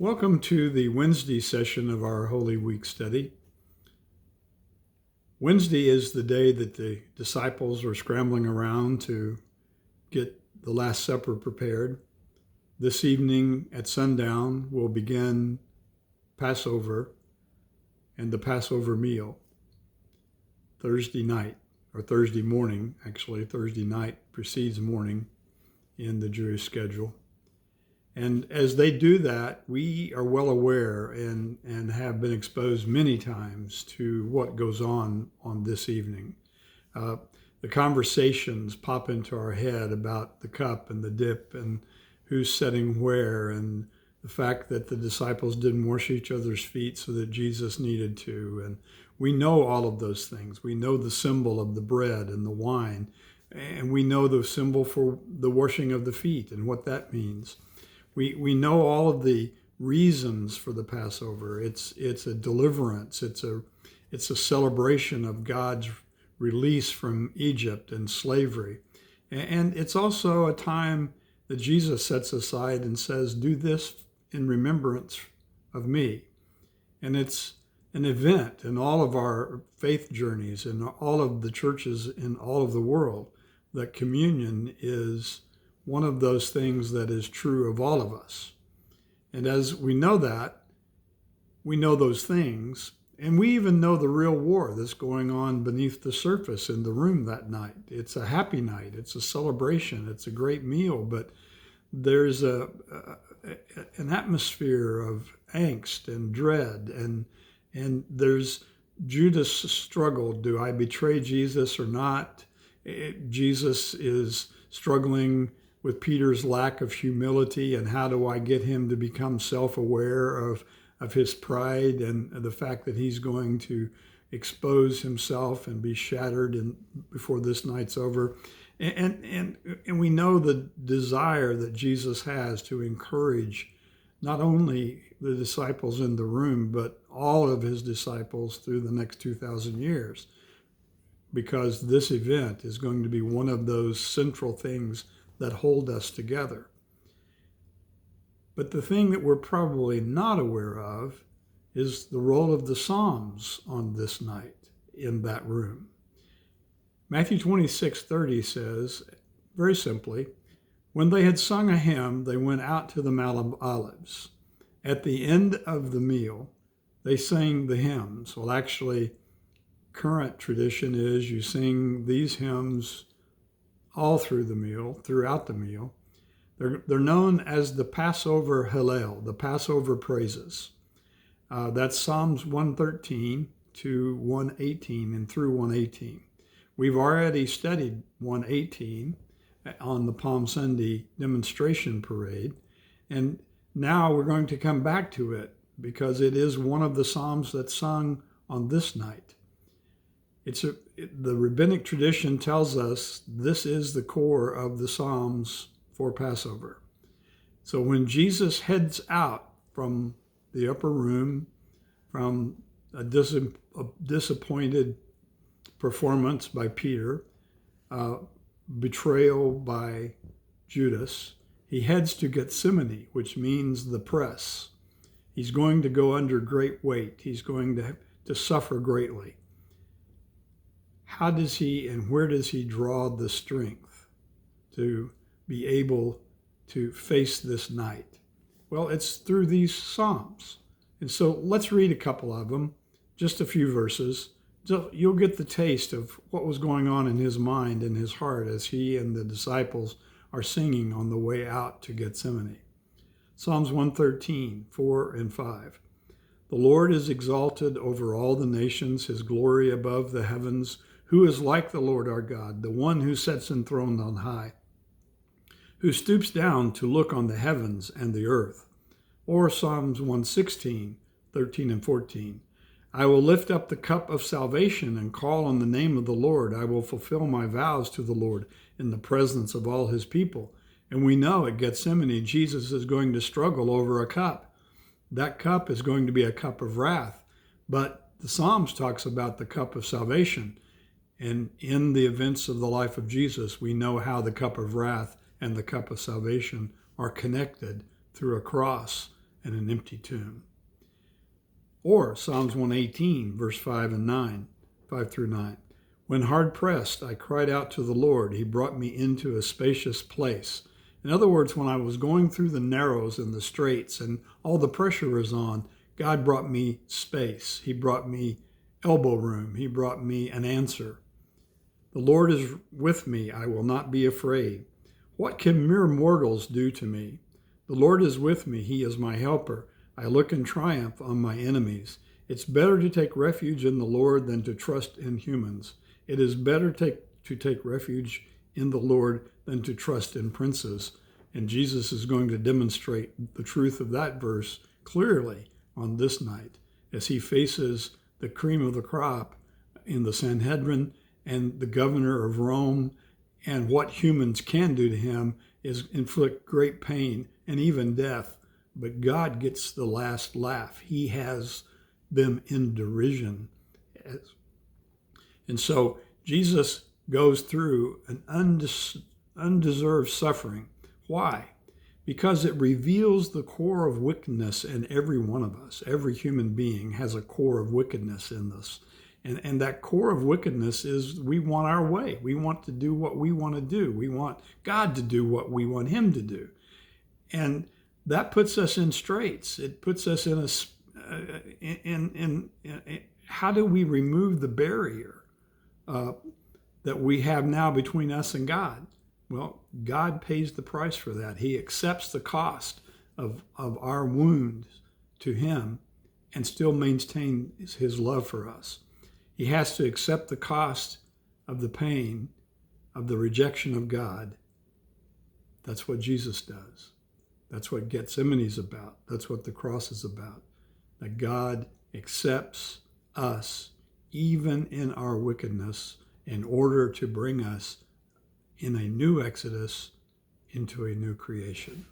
Welcome to the Wednesday session of our Holy Week study. Wednesday is the day that the disciples were scrambling around to get the Last Supper prepared. This evening at sundown will begin Passover and the Passover meal. Thursday night, or Thursday morning, actually. Thursday night precedes morning in the Jewish schedule. And as they do that, we are well aware and have been exposed many times to what goes on this evening. The conversations pop into our head about the cup and the dip and who's sitting where, and the fact that the disciples didn't wash each other's feet so that Jesus needed to. And we know all of those things. We know the symbol of the bread and the wine, and we know the symbol for the washing of the feet and what that means. We know all of the reasons for the Passover. It's a deliverance. It's a celebration of God's release from Egypt and slavery. And it's also a time that Jesus sets aside and says, do this in remembrance of me. And it's an event in all of our faith journeys and all of the churches in all of the world that communion is one of those things that is true of all of us. And as we know that, we know those things, and we even know the real war that's going on beneath the surface in the room that night. It's a happy night. It's a celebration. It's a great meal, but there's an atmosphere of angst and dread, and there's Judas' struggle. Do I betray Jesus or not? Jesus is struggling with Peter's lack of humility, and how do I get him to become self-aware of his pride and the fact that he's going to expose himself and be shattered before this night's over. And we know the desire that Jesus has to encourage not only the disciples in the room, but all of his disciples through the next 2,000 years, because this event is going to be one of those central things that hold us together. But the thing that we're probably not aware of is the role of the Psalms on this night in that room. Matthew 26:30 says, very simply, when they had sung a hymn, they went out to the Mount of Olives. At the end of the meal, they sang the hymns. Well, actually, current tradition is you sing these hymns all through the meal, throughout the meal. They're known as the Passover Hallel, the Passover Praises. That's Psalms 113 to 118 and through 118. We've already studied 118 on the Palm Sunday demonstration parade, and now we're going to come back to it because it is one of the Psalms that's sung on this night. The rabbinic tradition tells us this is the core of the Psalms for Passover. So when Jesus heads out from the upper room, from a disappointed performance by Peter, betrayal by Judas, he heads to Gethsemane, which means the press. He's going to go under great weight. He's going to suffer greatly. How does he and where does he draw the strength to be able to face this night? Well, it's through these Psalms. And so let's read a couple of them, just a few verses. So you'll get the taste of what was going on in his mind and his heart as he and the disciples are singing on the way out to Gethsemane. Psalms 113, 4 and 5. The Lord is exalted over all the nations, his glory above the heavens. Who is like the Lord our God, the one who sits enthroned on high, who stoops down to look on the heavens and the earth? Or Psalms 116, 13 and 14. I will lift up the cup of salvation and call on the name of the Lord. I will fulfill my vows to the Lord in the presence of all his people. And we know at Gethsemane, Jesus is going to struggle over a cup. That cup is going to be a cup of wrath. But the Psalms talks about the cup of salvation. And in the events of the life of Jesus, we know how the cup of wrath and the cup of salvation are connected through a cross and an empty tomb. Or Psalms 118, verse 5 through 9. When hard pressed, I cried out to the Lord. He brought me into a spacious place. In other words, when I was going through the narrows and the straits and all the pressure was on, God brought me space. He brought me elbow room. He brought me an answer. The Lord is with me. I will not be afraid. What can mere mortals do to me? The Lord is with me. He is my helper. I look in triumph on my enemies. It's better to take refuge in the Lord than to trust in humans. It is better to take refuge in the Lord than to trust in princes. And Jesus is going to demonstrate the truth of that verse clearly on this night as he faces the cream of the crop in the Sanhedrin and the governor of Rome. And what humans can do to him is inflict great pain and even death. But God gets the last laugh. He has them in derision. And so Jesus goes through an undeserved suffering. Why? Because it reveals the core of wickedness in every one of us. Every human being has a core of wickedness in us. And that core of wickedness is we want our way. We want to do what we want to do. We want God to do what we want him to do. And that puts us in straits. It puts us in how do we remove the barrier that we have now between us and God? Well, God pays the price for that. He accepts the cost of our wounds to him and still maintains his love for us. He has to accept the cost of the pain of the rejection of God. That's what Jesus does. That's what Gethsemane is about. That's what the cross is about. That God accepts us even in our wickedness in order to bring us in a new exodus into a new creation.